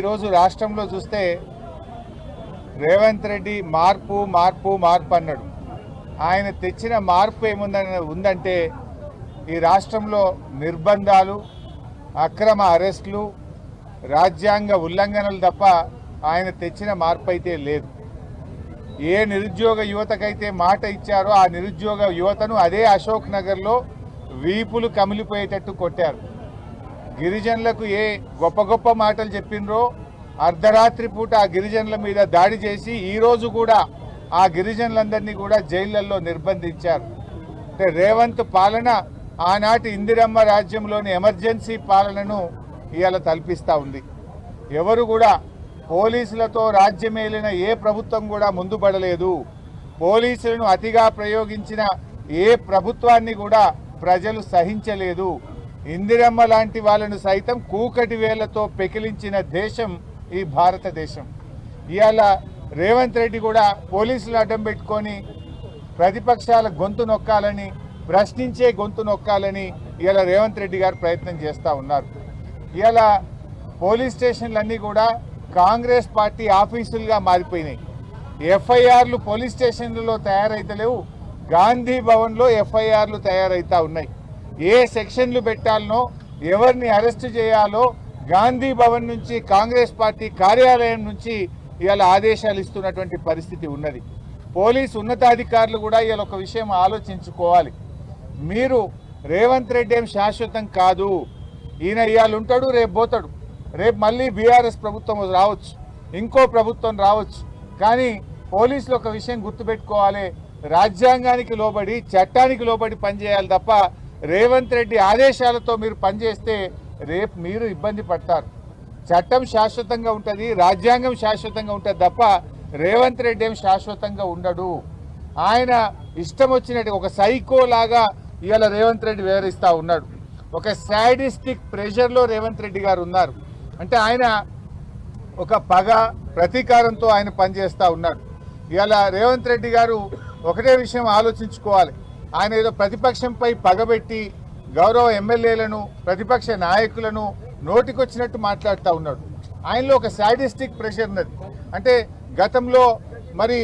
ఈరోజు రాష్ట్రంలో చూస్తే రేవంత్ రెడ్డి మార్పు మార్పు మార్పు అన్నాడు. ఆయన తెచ్చిన మార్పు ఉందంటే ఈ రాష్ట్రంలో నిర్బంధాలు, అక్రమ అరెస్టులు, రాజ్యాంగ ఉల్లంఘనలు తప్ప ఆయన తెచ్చిన మార్పు అయితే లేదు. ఏ నిరుద్యోగ యువతకైతే మాట ఇచ్చారో ఆ నిరుద్యోగ యువతను అదే అశోక్ నగర్లో వీపులు కమిలిపోయేటట్టు కొట్టారు. గిరిజనులకు ఏ గొప్ప గొప్ప మాటలు చెప్పినరో అర్ధరాత్రి పూట ఆ గిరిజనుల మీద దాడి చేసి ఈరోజు కూడా ఆ గిరిజనులందరినీ కూడా జైళ్లలో నిర్బంధించారు. అంటే రేవంత్ పాలన ఆనాటి ఇందిరమ్మ రాజ్యంలోని ఎమర్జెన్సీ పాలనను ఇవాళ తలపిస్తూ ఉంది. ఎవరు కూడా పోలీసులతో రాజ్యమేలిన ఏ ప్రభుత్వం కూడా ముందుపడలేదు. పోలీసులను అతిగా ప్రయోగించిన ఏ ప్రభుత్వాన్ని కూడా ప్రజలు సహించలేదు. ఇందిరమ్మ లాంటి వాళ్ళను సైతం కూకటి వేళ్లతో పెకిలించిన దేశం ఈ భారతదేశం. ఇవాళ రేవంత్ రెడ్డి కూడా పోలీసులు అడ్డం పెట్టుకొని ప్రతిపక్షాల గొంతు నొక్కాలని, ప్రశ్నించే గొంతు నొక్కాలని ఇవాళ రేవంత్ రెడ్డి గారు ప్రయత్నం చేస్తూ ఉన్నారు. ఇవాళ పోలీస్ స్టేషన్లన్నీ కూడా కాంగ్రెస్ పార్టీ ఆఫీసులుగా మారిపోయినాయి. ఎఫ్ఐఆర్లు పోలీస్ స్టేషన్లలో తయారైతలేవు, గాంధీ భవన్లో ఎఫ్ఐఆర్లు తయారైతా ఉన్నాయి. ఏ సెక్షన్లు పెట్టాలనో, ఎవరిని అరెస్టు చేయాలో గాంధీ భవన్ నుంచి, కాంగ్రెస్ పార్టీ కార్యాలయం నుంచి ఇవాళ ఆదేశాలు ఇస్తున్నటువంటి పరిస్థితి ఉన్నది. పోలీసు ఉన్నతాధికారులు కూడా ఇవాళ ఒక విషయం ఆలోచించుకోవాలి. మీరు రేవంత్ రెడ్డి ఏం శాశ్వతం కాదు. ఈయన ఇవాళ ఉంటాడు, రేపు పోతాడు. రేపు మళ్ళీ బీఆర్ఎస్ ప్రభుత్వం రావచ్చు, ఇంకో ప్రభుత్వం రావచ్చు. కానీ పోలీసులు ఒక విషయం గుర్తుపెట్టుకోవాలి, రాజ్యాంగానికి లోబడి, చట్టానికి లోబడి పనిచేయాలి తప్ప రేవంత్ రెడ్డి ఆదేశాలతో మీరు పనిచేస్తే రేపు మీరు ఇబ్బంది పడతారు. చట్టం శాశ్వతంగా ఉంటుంది, రాజ్యాంగం శాశ్వతంగా ఉంటుంది తప్ప రేవంత్ రెడ్డి ఏం శాశ్వతంగా ఉండడు. ఆయన ఇష్టం వచ్చినట్టు ఒక సైకో లాగా ఇవాళ రేవంత్ రెడ్డి వివరిస్తూ ఉన్నాడు. ఒక సాడిస్టిక్ ప్రెషర్లో రేవంత్ రెడ్డి గారు ఉన్నారు. అంటే ఆయన ఒక పగ, ప్రతీకారంతో ఆయన పనిచేస్తూ ఉన్నాడు. ఇవాళ రేవంత్ రెడ్డి గారు ఒకటే విషయం ఆలోచించుకోవాలి. ఆయన ఏదో ప్రతిపక్షంపై పగబెట్టి గౌరవ ఎమ్మెల్యేలను, ప్రతిపక్ష నాయకులను నోటికొచ్చినట్టు మాట్లాడుతూ ఉన్నాడు. ఆయనలో ఒక సాడిస్టిక్ ప్రెషర్ ఉన్నది. అంటే గతంలో మరి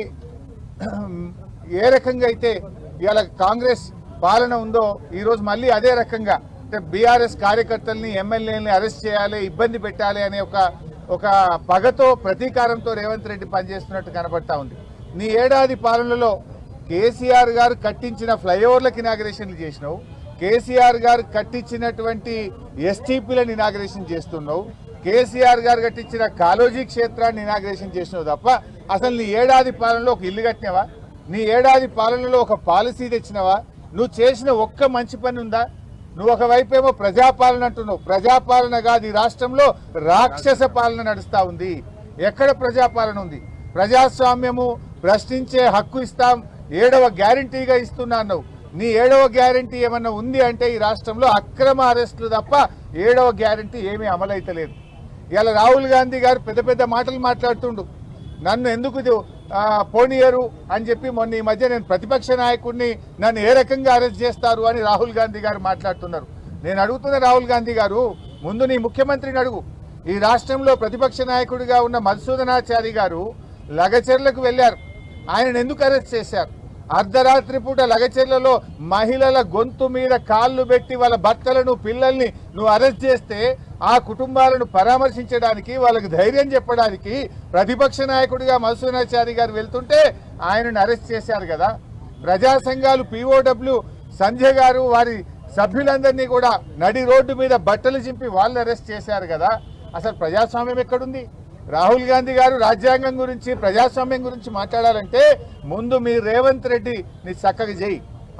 ఏ రకంగా అయితే ఇవాళ కాంగ్రెస్ పాలన ఉందో ఈరోజు మళ్ళీ అదే రకంగా, అంటే బీఆర్ఎస్ కార్యకర్తల్ని, ఎమ్మెల్యేలని అరెస్ట్ చేయాలి, ఇబ్బంది పెట్టాలి అనే ఒక పగతో, ప్రతీకారంతో రేవంత్ రెడ్డి పనిచేస్తున్నట్టు కనబడతా ఉంది. నీ ఏడాది పాలనలో కేసీఆర్ గారు కట్టించిన ఫ్లైఓవర్లకు ఇనాగరేషన్లు చేసినావు, కేసీఆర్ గారు కట్టించినటువంటి ఎస్టీపీలను ఇనాగరేషన్ చేస్తున్నావు, కేసీఆర్ గారు కట్టించిన కాలోజీ క్షేత్రాన్ని ఇనాగరేషన్ చేసినావు తప్ప అసలు నీ ఏడాది పాలనలో ఒక ఇల్లు కట్టినావా? నీ ఏడాది పాలనలో ఒక పాలసీ తెచ్చినావా? నువ్వు చేసిన ఒక్క మంచి పని ఉందా? నువ్వు ఒకవైపేమో ప్రజాపాలన అంటున్నావు. ప్రజాపాలన కాదు, ఈ రాష్ట్రంలో రాక్షస పాలన నడుస్తూ ఉంది. ఎక్కడ ప్రజాపాలన ఉంది? ప్రజాస్వామ్యము, ప్రశ్నించే హక్కు ఇస్తాం, 7వ గ్యారంటీగా ఇస్తున్నా అన్నావు. నీ 7వ గ్యారంటీ ఏమన్నా ఉంది అంటే ఈ రాష్ట్రంలో అక్రమ అరెస్టులు తప్ప 7వ గ్యారంటీ ఏమీ అమలైతలేదు. ఇలా రాహుల్ గాంధీ గారు పెద్ద పెద్ద మాటలు మాట్లాడుతుండు. నన్ను ఎందుకు పోనీయరు అని చెప్పి మొన్న ఈ మధ్య నేను ప్రతిపక్ష నాయకుడిని, నన్ను ఏ రకంగా అరెస్ట్ చేస్తారు అని రాహుల్ గాంధీ గారు మాట్లాడుతున్నారు. నేను అడుగుతున్న రాహుల్ గాంధీ గారు, ముందు నీ ముఖ్యమంత్రిని అడుగు. ఈ రాష్ట్రంలో ప్రతిపక్ష నాయకుడిగా ఉన్న మధుసూదనాచారి గారు లగచెర్లకు వెళ్లారు. ఆయనను ఎందుకు అరెస్ట్ చేశారు? అర్ధరాత్రి పూట లగచెర్లలో మహిళల గొంతు మీద కాళ్ళు పెట్టి వాళ్ళ భర్తలను, పిల్లల్ని నువ్వు అరెస్ట్ చేస్తే ఆ కుటుంబాలను పరామర్శించడానికి, వాళ్ళకి ధైర్యం చెప్పడానికి ప్రతిపక్ష నాయకుడిగా మధుసూదనాచారి గారు వెళ్తుంటే ఆయనను అరెస్ట్ చేశారు కదా. ప్రజా సంఘాలు, POW సంజయ్ గారు, వారి సభ్యులందరినీ కూడా నడి రోడ్డు మీద బట్టలు చింపి వాళ్ళని అరెస్ట్ చేశారు కదా. అసలు ప్రజాస్వామ్యం ఎక్కడుంది? రాహుల్ గాంధీ గారు రాజ్యాంగం గురించి, ప్రజాస్వామ్యం గురించి మాట్లాడాలంటే ముందు మీ రేవంత్ రెడ్డి నీ చక్కగా చేయి,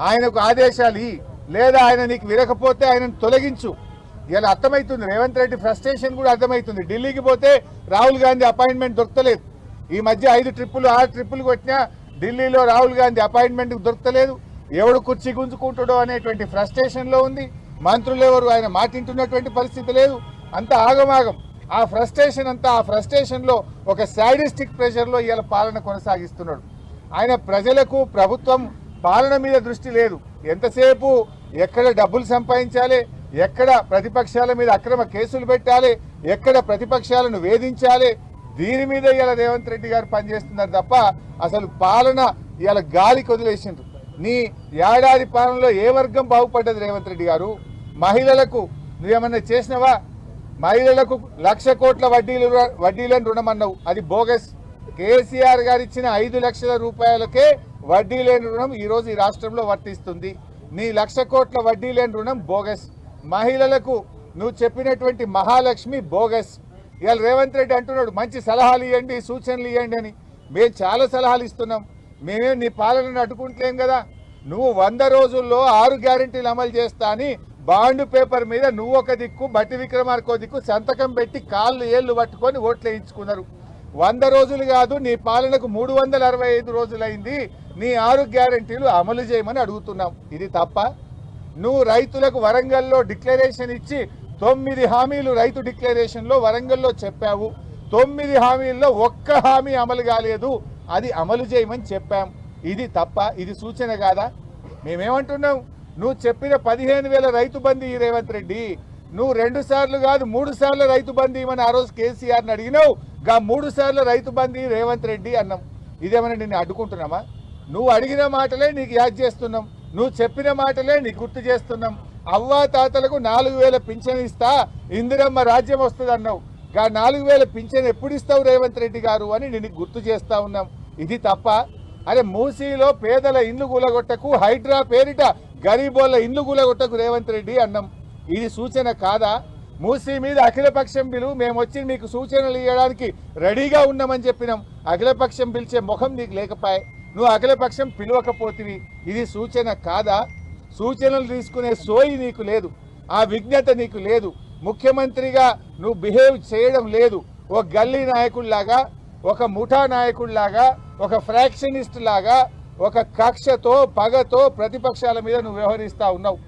ఆయనకు ఆదేశాలు ఇయ్యి, లేదా ఆయన నీకు విరకపోతే ఆయనను తొలగించు. ఇలా అర్థమవుతుంది, రేవంత్ రెడ్డి ఫ్రస్ట్రేషన్ కూడా అర్థమవుతుంది. ఢిల్లీకి పోతే రాహుల్ గాంధీ అపాయింట్మెంట్ దొరకలేదు. ఈ మధ్య 5 ట్రిప్పులు 6 ట్రిప్పులు కొట్టినా ఢిల్లీలో రాహుల్ గాంధీ అపాయింట్మెంట్ దొరకలేదు. ఎవడు కుర్చీ గుంజుకుంటాడో అనేటువంటి ఫ్రస్ట్రేషన్లో ఉంది. మంత్రులు ఎవరు ఆయన మాటింటున్నటువంటి పరిస్థితి లేదు. అంత ఆగమాగం. ఆ ఫ్రస్ట్రేషన్ అంతా, ఆ ఫ్రస్ట్రేషన్లో ఒక సాడిస్టిక్ ప్రెషర్లో ఇవాళ పాలన కొనసాగిస్తున్నాడు. ఆయన ప్రజలకు, ప్రభుత్వం పాలన మీద దృష్టి లేదు. ఎంతసేపు ఎక్కడ డబ్బులు సంపాదించాలి, ఎక్కడ ప్రతిపక్షాల మీద అక్రమ కేసులు పెట్టాలి, ఎక్కడ ప్రతిపక్షాలను వేధించాలి, దీని మీద ఇలా రేవంత్ రెడ్డి గారు పనిచేస్తున్నారు తప్ప అసలు పాలన ఇలా గాలికి వదిలేసిండ్రు. నీ ఏడాది పాలనలో ఏ వర్గం బాగుపడ్డది రేవంత్ రెడ్డి గారు? మహిళలకు నువ్వేమన్నా చేసినవా? మహిళలకు 1,00,000 కోట్ల వడ్డీలను రుణమన్నావు, అది బోగస్. కేసీఆర్ గారు ఇచ్చిన 5 లక్షల రూపాయలకే వడ్డీ లేని రుణం ఈరోజు ఈ రాష్ట్రంలో వర్తిస్తుంది. నీ 1,00,000 కోట్ల వడ్డీ లేని రుణం బోగస్. మహిళలకు నువ్వు చెప్పినటువంటి మహాలక్ష్మి బోగస్. ఇవాళ రేవంత్ రెడ్డి అంటున్నాడు మంచి సలహాలు ఇవ్వండి, సూచనలు ఇవ్వండి అని. మేము చాలా సలహాలు ఇస్తున్నాం, మేమేం నీ పాలనను అడ్డుకుంటలేం కదా. నువ్వు 100 రోజుల్లో 6 గ్యారెంటీలు అమలు చేస్తా అని బాండ్ పేపర్ మీద నువ్వు ఒక దిక్కు, బట్టి విక్రమార్కో దిక్కు సంతకం పెట్టి కాళ్ళు ఏళ్ళు పట్టుకొని ఓట్లు వేయించుకున్నారు. 100 రోజులు కాదు, నీ పాలనకు 365 రోజులైంది. నీ 6 గ్యారెంటీలు అమలు చేయమని అడుగుతున్నాం. ఇది తప్ప? నువ్వు రైతులకు వరంగల్లో డిక్లరేషన్ ఇచ్చి 9 హామీలు రైతు డిక్లరేషన్లో వరంగల్లో చెప్పావు. 9 హామీల్లో ఒక్క హామీ అమలు కాలేదు, అది అమలు చేయమని చెప్పాం. ఇది తప్ప? ఇది సూచన కాదా? మేమేమంటున్నాం, నువ్వు చెప్పిన 15,000 రైతు బంధు ఈ రేవంత్ రెడ్డి, నువ్వు 2 సార్లు కాదు 3 సార్లు రైతు బంధు ఇవ్వని ఆ రోజు కేసీఆర్ని అడిగినావు. 3 సార్లు రైతు బంధు రేవంత్ రెడ్డి అన్నాం. ఇదేమన్నా నిన్ను అడ్డుకుంటున్నామా? నువ్వు అడిగిన మాటలే నీకు యాద్ చేస్తున్నాం, నువ్వు చెప్పిన మాటలే నీకు గుర్తు చేస్తున్నాం. అవ్వా తాతలకు 4,000 పింఛన్ ఇస్తా, ఇందిరమ్మ రాజ్యం వస్తుంది అన్నావు. 4,000 పింఛన్ ఎప్పుడు ఇస్తావు రేవంత్ రెడ్డి గారు అని నేను గుర్తు చేస్తా ఉన్నాం. ఇది తప్ప? అరే మూసీలో పేదల ఇండ్లు కూలగొట్టకు, హైడ్రా పేరిట గరీబోళ్ళ ఇండ్లు కూలగొట్టకు రేవంత్ రెడ్డి అన్నాం. ఇది సూచన కాదా? మూసీ మీద అఖిలపక్షం పిలువు, మేము వచ్చి నీకు సూచనలు ఇవ్వడానికి రెడీగా ఉన్నామని చెప్పినాం. అఖిలపక్షం పిలిచే ముఖం నీకు లేకపోయే, నువ్వు అఖిలపక్షం పిలవకపోతివి. ఇది సూచన కాదా? సూచనలు తీసుకునే సోయి నీకు లేదు, ఆ విజ్ఞత నీకు లేదు. ముఖ్యమంత్రిగా నువ్వు బిహేవ్ చేయడం లేదు. ఒక గల్లీ నాయకుడిలాగా, ఒక ముఠా నాయకుడిలాగా, ఒక ఫ్రాక్షనిస్ట్ లాగా, ఒక కక్షతో పగతో ప్రతిపక్షాల మీద నువ్వు వ్యవహరిస్తూ ఉన్నావు.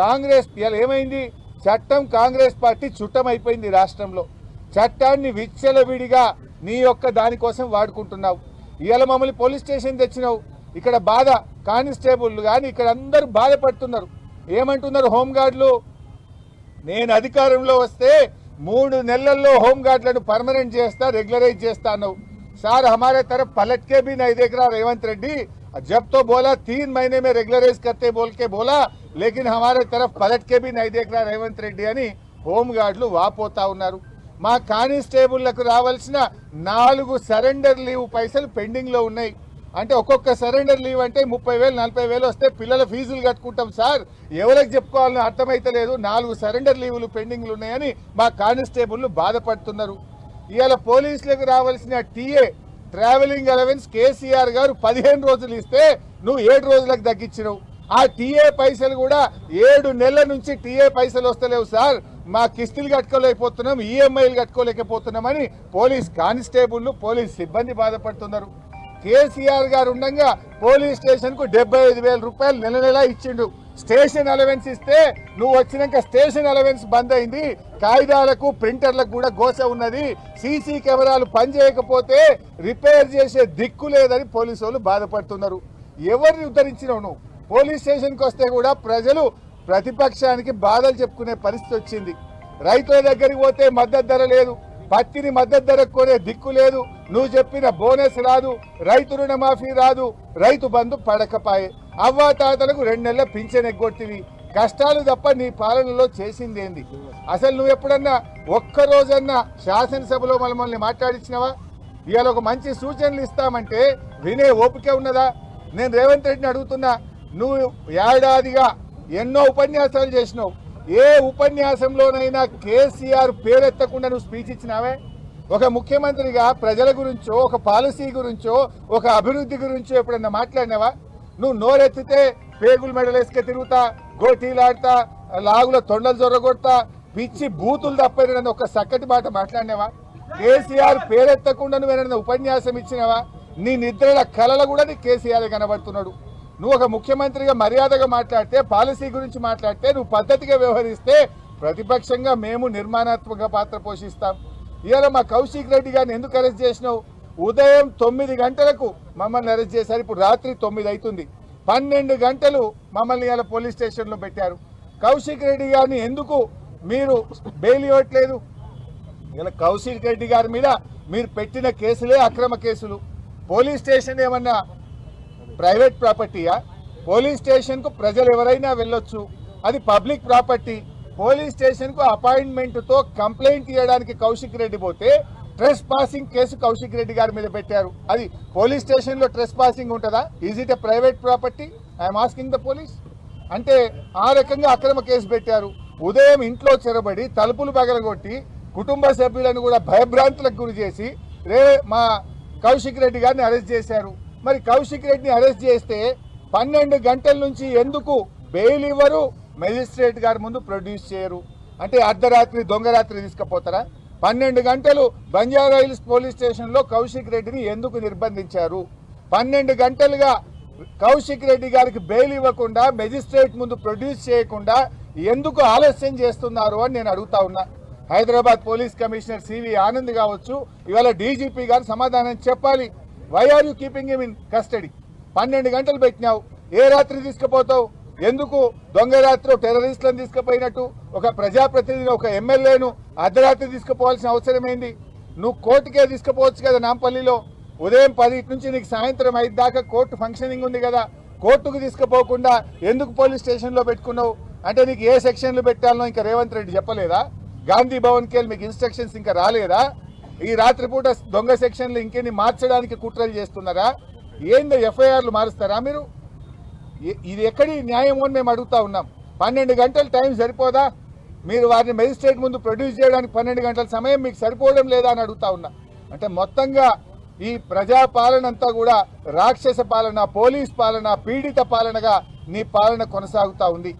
కాంగ్రెస్ ఏమైంది? చట్టం కాంగ్రెస్ పార్టీ చుట్టమైపోయింది రాష్ట్రంలో. చట్టాన్ని విచ్చలవిడిగా నీ యొక్క దానికోసం వాడుకుంటున్నావు. ఇవాళ మమ్మల్ని పోలీస్ స్టేషన్ తెచ్చినావు. ఇక్కడ బాధ కానిస్టేబుల్ కానీ ఇక్కడ అందరూ బాధపడుతున్నారు. ఏమంటున్నారు హోంగార్డులు? నేను అధికారంలో వస్తే 3 నెలల్లో హోంగార్డులను పర్మనెంట్ చేస్తా, రెగ్యులరైజ్ చేస్తా అన్నావు. సార్ हमारे तरफ पलट के भी नहीं देख रहा रेवंत रेड्डी, जब तो बोला 3 महीने में रेगुलराइज करते बोल के बोला, लेकिन हमारे तरफ पलट के भी नहीं देख रहा रेवंत రెడ్డి అని హోంగార్డులు వాపోతా ఉన్నారు. మా కానిస్టేబుళ్లకు రావాల్సిన 4 సరెండర్ లీవ్ పైసలు పెండింగ్ లో ఉన్నాయి. అంటే ఒక్కొక్క సరెండర్ లీవ్ అంటే 30,000 40,000 వస్తే పిల్లల ఫీజులు కట్టుకుంటాం సార్, ఎవరికి చెప్పుకోవాలని అర్థమైతలేదు. 4 సరెండర్ లీవులు పెండింగ్లు ఉన్నాయని మా కానిస్టేబుళ్లు బాధపడుతున్నారు. ఇవాళ పోలీసులకు రావాల్సిన టీఏ ట్రావెలింగ్ అలవెన్స్ కేసీఆర్ గారు 15 రోజులు ఇస్తే నువ్వు 7 రోజులకు తగ్గించినావు. ఆ టీఏ పైసలు కూడా 7 నెలల నుంచి టీఏ పైసలు వస్తలేవు సార్, మా కిస్తులు కట్టుకోలేకపోతున్నాం, ఈఎంఐలు కట్టుకోలేకపోతున్నామని పోలీస్ కానిస్టేబుల్ పోలీస్ సిబ్బంది బాధపడుతున్నారు. కేసీఆర్ గారు ఉండగా పోలీస్ స్టేషన్ కు 75,000 రూపాయలు నెల నెలా ఇచ్చిండు. స్టేషన్ అలవెన్స్ ఇస్తే నువ్వు వచ్చినాక స్టేషన్ అలవెన్స్ బంద్ అయింది. కాగితాలకు ప్రింటర్లకు కూడా గోస ఉన్నది. సీసీ కెమెరాలు పనిచేయకపోతే రిపేర్ చేసే దిక్కు లేదని పోలీసు వాళ్ళు బాధపడుతున్నారు. ఎవరిని ఉద్ధరించినావు నువ్వు? పోలీస్ స్టేషన్కి వస్తే కూడా ప్రజలు ప్రతిపక్షానికి బాధలు చెప్పుకునే పరిస్థితి వచ్చింది. రైతుల దగ్గరికి పోతే మద్దతు ధర లేదు, పత్తిని మద్దతు ధరకు కొనే దిక్కు లేదు, నువ్వు చెప్పిన బోనస్ రాదు, రైతు రుణమాఫీ రాదు, రైతు బంధు పడకపాయే, అవ్వాతాతలకు 2 నెలల పింఛన్ ఎగ్గొట్టివి. కష్టాలు తప్ప నీ పాలనలో చేసింది ఏంది? అసలు నువ్వు ఎప్పుడన్నా ఒక్కరోజన్నా శాసనసభలో మమ్మల్ని మాట్లాడించినవా? ఇవాళ ఒక మంచి సూచనలు ఇస్తామంటే వినే ఓపిక ఉన్నదా? నేను రేవంత్ రెడ్డిని అడుగుతున్నా, నువ్వు ఏడాదిగా ఎన్నో ఉపన్యాసాలు చేసినావు. ఏ ఉపన్యాసంలోనైనా కేసీఆర్ పేరెత్తకుండా నువ్వు స్పీచ్ ఇచ్చినావే? ఒక ముఖ్యమంత్రిగా ప్రజల గురించో, ఒక పాలసీ గురించో, ఒక అభివృద్ధి గురించో ఎప్పుడన్నా మాట్లాడినావా? నువ్వు నోరెత్తితే పేగులు మెడలేసుకే తిరుగుతా, గోటీలాడతా, లాగుల తొండలు జొర్రగొడతా, పిచ్చి బూతులు తప్పని ఒక చక్కటి మాట మాట్లాడినావా? కేసీఆర్ పేరెత్తకుండా నువ్వేనన్నా ఉపన్యాసం ఇచ్చినావా? నీ నిద్రల కళలు కూడా నీ కేసీఆర్ కనబడుతున్నాడు. నువ్వు ఒక ముఖ్యమంత్రిగా మర్యాదగా మాట్లాడితే, పాలసీ గురించి మాట్లాడితే, నువ్వు పద్ధతిగా వ్యవహరిస్తే ప్రతిపక్షంగా మేము నిర్మాణాత్మక పాత్ర పోషిస్తాం. ఇవాళ మా కౌశిక్ రెడ్డి గారిని ఎందుకు అరెస్ట్ చేసినావు? ఉదయం 9 గంటలకు మమ్మల్ని అరెస్ట్ చేశారు. ఇప్పుడు రాత్రి 9 అవుతుంది. 12 గంటలు మమ్మల్ని ఇవాళ పోలీస్ స్టేషన్లో పెట్టారు. కౌశిక్ రెడ్డి గారిని ఎందుకు మీరు బెయిల్ ఇవ్వట్లేదు? ఇలా కౌశిక్ రెడ్డి గారి మీద మీరు పెట్టిన కేసులే అక్రమ కేసులు. పోలీస్ స్టేషన్ ఏమన్నా ప్రైవేట్ ప్రాపర్టీయా? పోలీస్ స్టేషన్కు ప్రజలు ఎవరైనా వెళ్ళొచ్చు, అది పబ్లిక్ ప్రాపర్టీ. పోలీస్ స్టేషన్కు అపాయింట్మెంట్తో కంప్లైంట్ ఇవ్వడానికి కౌశిక్ రెడ్డి పోతే ట్రెస్ పాసింగ్ కేసు కౌశిక్ రెడ్డి గారి మీద పెట్టారు. అది పోలీస్ స్టేషన్లో ట్రెస్ పాసింగ్ ఉంటుందా? Is it a private property? I'm asking the police. అంటే ఆ రకంగా అక్రమ కేసు పెట్టారు. ఉదయం ఇంట్లో చెరబడి తలుపులు పగలగొట్టి కుటుంబ సభ్యులను కూడా భయభ్రాంతులకు గురి చేసి మా కౌశిక్ రెడ్డి గారిని అరెస్ట్ చేశారు. మరి కౌశిక్ రెడ్డిని అరెస్ట్ చేస్తే 12 గంటల నుంచి ఎందుకు బెయిల్ ఇవ్వరు? మెజిస్ట్రేట్ గారి ముందు ప్రొడ్యూస్ చేయరు. అంటే అర్ధరాత్రి దొంగరాత్రి తీసుకుపోతారా? 12 గంటలు బంజారా హిల్స్ పోలీస్ స్టేషన్లో కౌశిక్ రెడ్డిని ఎందుకు నిర్బంధించారు? 12 గంటలుగా కౌశిక్ రెడ్డి గారికి బెయిల్ ఇవ్వకుండా మెజిస్ట్రేట్ ముందు ప్రొడ్యూస్ చేయకుండా ఎందుకు ఆలస్యం చేస్తున్నారు అని నేను అడుగుతా ఉన్నా. హైదరాబాద్ పోలీస్ కమిషనర్ సివి ఆనంద్ కావచ్చు, ఇవాళ డీజీపీ గారు సమాధానం చెప్పాలి. Why are you keeping him in custody? 12 గంటలు పెట్టినావు, ఏ రాత్రి తీసుకుపోతావు? ఎందుకు దొంగ రాత్రి టెర్రరిస్టులను తీసుకుపోయినట్టు ఒక ప్రజాప్రతినిధిని, ఒక ఎమ్మెల్యేను అర్ధరాత్రి తీసుకుపోవాల్సిన అవసరం ఏంది? నువ్వు కోర్టుకే తీసుకుపోవచ్చు కదా. నాంపల్లిలో ఉదయం 10 నుంచి నీకు సాయంత్రం 5 దాకా కోర్టు ఫంక్షనింగ్ ఉంది కదా. కోర్టుకు తీసుకుపోకుండా ఎందుకు పోలీస్ స్టేషన్లో పెట్టుకున్నావు? అంటే నీకు ఏ సెక్షన్లు పెట్టాలనో ఇంకా రేవంత్ రెడ్డి చెప్పలేదా? గాంధీ భవన్కి వెళ్ళి మీకు ఇన్స్ట్రక్షన్స్ ఇంకా రాలేదా? ఈ రాత్రిపూట దొంగ సెక్షన్లు ఇంకెన్ని మార్చడానికి కుట్రలు చేస్తున్నారా? ఏందో ఎఫ్ఐఆర్లు మారుస్తారా మీరు? ఇది ఎక్కడి న్యాయం అని మేము అడుగుతా ఉన్నాం. 12 గంటల టైం సరిపోదా? మీరు వారిని మెజిస్ట్రేట్ ముందు ప్రొడ్యూస్ చేయడానికి 12 గంటల సమయం మీకు సరిపోవడం లేదా అని అడుగుతా ఉన్నా. అంటే మొత్తంగా ఈ ప్రజాపాలన అంతా కూడా రాక్షస పాలన, పోలీస్ పాలన, పీడిత పాలనగా నీ పాలన కొనసాగుతూ ఉంది.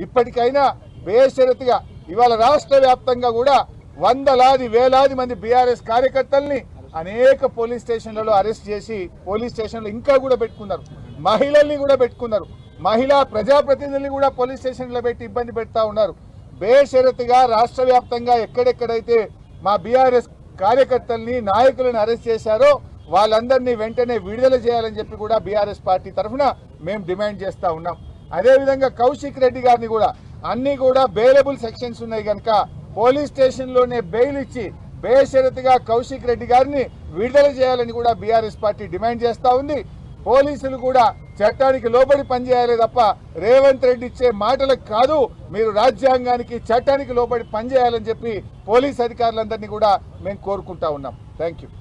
ఇప్పటికైనా బేషరతుగా ఇవాళ రాష్ట్ర వ్యాప్తంగా కూడా వందలాది వేలాది మంది బీఆర్ఎస్ కార్యకర్తల్ని అనేక పోలీస్ స్టేషన్లలో అరెస్ట్ చేసి పోలీస్ స్టేషన్లో ఇంకా కూడా పెట్టుకున్నారు. మహిళల్ని కూడా పెట్టుకున్నారు. మహిళా ప్రజాప్రతినిధుల్ని కూడా పోలీస్ స్టేషన్లో పెట్టి ఇబ్బంది పెడతా ఉన్నారు. బేషరతుగా రాష్ట్ర వ్యాప్తంగా ఎక్కడెక్కడైతే మా బీఆర్ఎస్ కార్యకర్తల్ని, నాయకులను అరెస్ట్ చేశారో వాళ్ళందరినీ వెంటనే విడుదల చేయాలని చెప్పి కూడా బీఆర్ఎస్ పార్టీ తరఫున మేము డిమాండ్ చేస్తూ ఉన్నాం. అదేవిధంగా కౌశిక్ రెడ్డి గారిని కూడా అన్ని కూడా బెయిలబుల్ సెక్షన్స్ ఉన్నాయి కనుక పోలీస్ స్టేషన్లోనే బెయిల్ ఇచ్చి బేషరతుగా కౌశిక్ రెడ్డి గారిని విడుదల చేయాలని కూడా బీఆర్ఎస్ పార్టీ డిమాండ్ చేస్తూ ఉంది. పోలీసులు కూడా చట్టానికి లోబడి పనిచేయాలి తప్ప రేవంత్ రెడ్డి ఇచ్చే మాటలకు కాదు, మీరు రాజ్యాంగానికి, చట్టానికి లోబడి పనిచేయాలని చెప్పి పోలీస్ అధికారులందరినీ కూడా మేము కోరుకుంటా ఉన్నాం. Thank you.